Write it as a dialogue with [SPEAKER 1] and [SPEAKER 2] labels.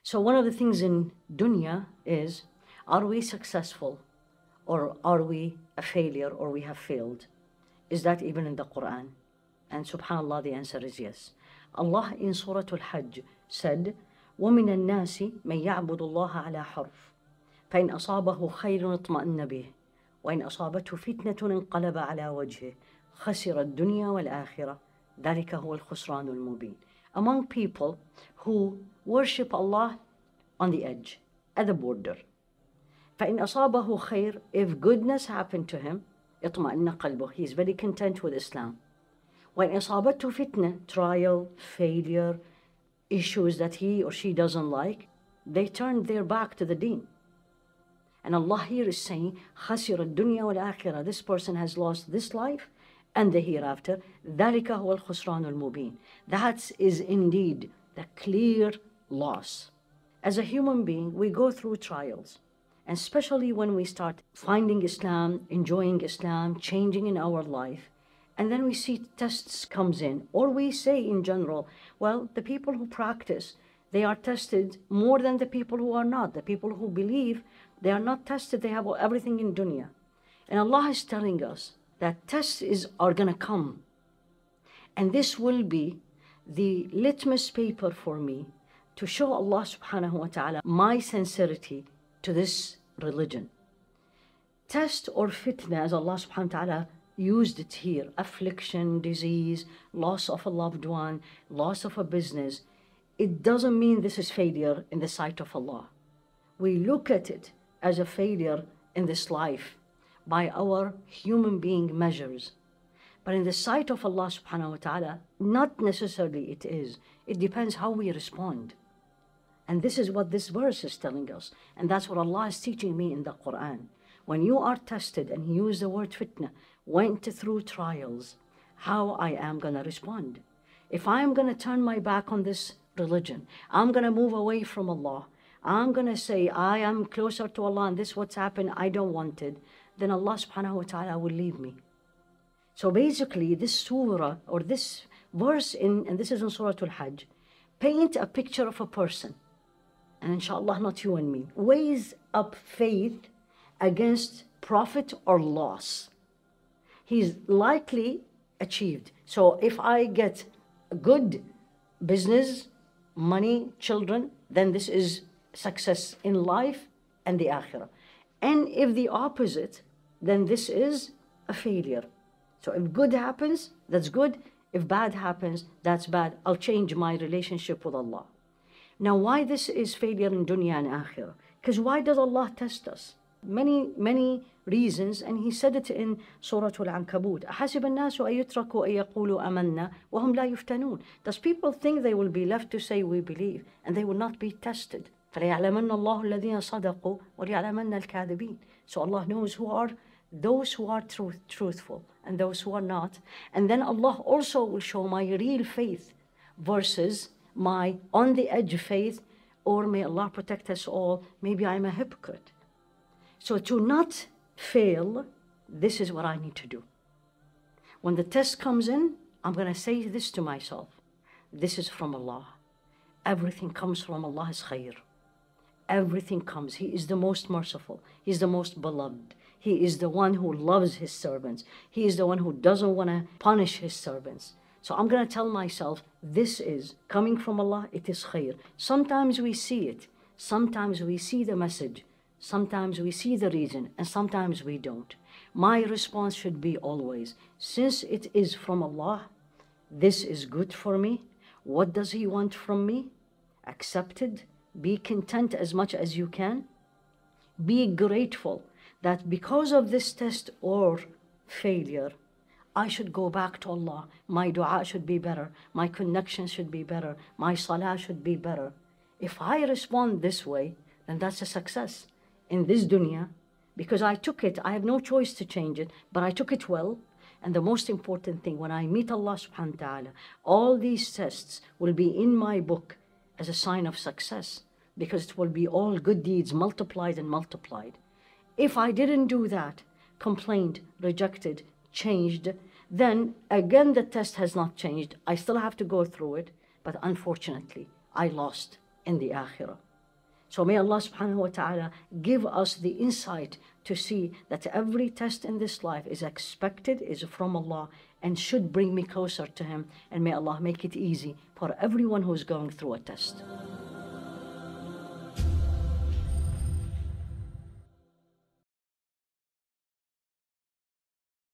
[SPEAKER 1] So one of the things in dunya is, are we successful or are we a failure or we have failed? Is that even in the Qur'an? And subhanAllah, the answer is yes. Allah in Surah Al-Hajj said, وَمِنَ النَّاسِ مَنْ يَعْبُدُ اللَّهَ عَلَى حَرْفٍ فَإِنْ أَصَابَهُ خَيْرٌ اطْمَأَنَّ بِهِ وَإِنْ أَصَابَتْهُ فِتْنَةٌ انقلب على وجهه خسر الدنيا والآخرة ذلك هو الخسران المبين. Among people who worship Allah on the edge, at the border. فَإِنْ أَصَابَهُ خَيْرٌ, if goodness happened to him, اطمأن قلبه, he is very content with Islam. وَإِنْ أَصَابَتْهُ فِتْنَةٌ, trial, failure, issues that he or she doesn't like, they turn their back to the deen. And Allah here is saying, خَسِرَ الدُّنْيَا وَالْآخِرَةِ, this person has lost this life and the hereafter. ذَلِكَ هُوَ الْخُسْرَانُ الْمُبِينُ, that is indeed the clear loss. As a human being, we go through trials. And especially when we start finding Islam, enjoying Islam, changing in our life, and then we see tests comes in, or we say in general, well, the people who practice, they are tested more than the people who are not. The people who believe, they are not tested, they have everything in dunya. And Allah is telling us that tests are going to come. And this will be the litmus paper for me to show Allah subhanahu wa ta'ala my sincerity to this religion. Test or fitna, as Allah subhanahu wa ta'ala used it here, affliction, disease, loss of a loved one, loss of a business, it doesn't mean this is failure in the sight of Allah. We look at it as a failure in this life by our human being measures. But in the sight of Allah subhanahu wa ta'ala, not necessarily it is. It depends how we respond. And this is what this verse is telling us. And that's what Allah is teaching me in the Qur'an. When you are tested, and He used the word fitna, went through trials, how I am going to respond. If I am going to turn my back on this religion, I'm going to move away from Allah, I'm going to say I am closer to Allah and this what's happened, I don't want it, then Allah subhanahu wa ta'ala will leave me. So basically this surah or this verse, and this is in Surah Al-Hajj, paint a picture of a person, and inshallah not you and me, weighs up faith against profit or loss. He's likely achieved. So if I get good business, money, children, then this is success in life and the akhirah. And if the opposite, then this is a failure. So if good happens, that's good. If bad happens, that's bad. I'll change my relationship with Allah. Now, why this is failure in dunya and akhirah? Because why does Allah test us? Many reasons, and He said it in Surah Al-Ankabut. أَحَسِبَ النَّاسُ أَن يُتْرَكُوا أَن يَقُولُوا آمَنَّا وَهُمْ لَا يُفْتَنُونَ. Does people think they will be left to say we believe and they will not be tested? فَلَيَعْلَمَنَّ اللَّهُ الَّذِينَ صَدَقُوا وَلِيَعْلَمَنَّ الْكَاذِبِينَ. So Allah knows who are those who are truthful and those who are not. And then Allah also will show my real faith versus my on the edge faith, or may Allah protect us all, maybe I'm a hypocrite. So to not fail, this is what I need to do. When the test comes in, I'm going to say this to myself. This is from Allah. Everything comes from Allah's khair. Everything comes. He is the most merciful. He is the most beloved. He is the one who loves His servants. He is the one who doesn't want to punish His servants. So I'm going to tell myself, this is coming from Allah, it is khair. Sometimes we see it. Sometimes we see the message. Sometimes we see the reason, and sometimes we don't. My response should be always, since it is from Allah, this is good for me. What does He want from me? Accept it. Be content as much as you can. Be grateful that because of this test or failure, I should go back to Allah. My dua should be better. My connection should be better. My salah should be better. If I respond this way, then that's a success in this dunya, because I took it. I have no choice to change it, but I took it well. And the most important thing, when I meet Allah subhanahu wa ta'ala, all these tests will be in my book as a sign of success, because it will be all good deeds multiplied and multiplied. If I didn't do that, complained, rejected, changed, then again the test has not changed. I still have to go through it, but unfortunately, I lost in the akhirah. So may Allah subhanahu wa ta'ala give us the insight to see that every test in this life is expected, is from Allah, and should bring me closer to Him. And may Allah make it easy for everyone who's going through a test.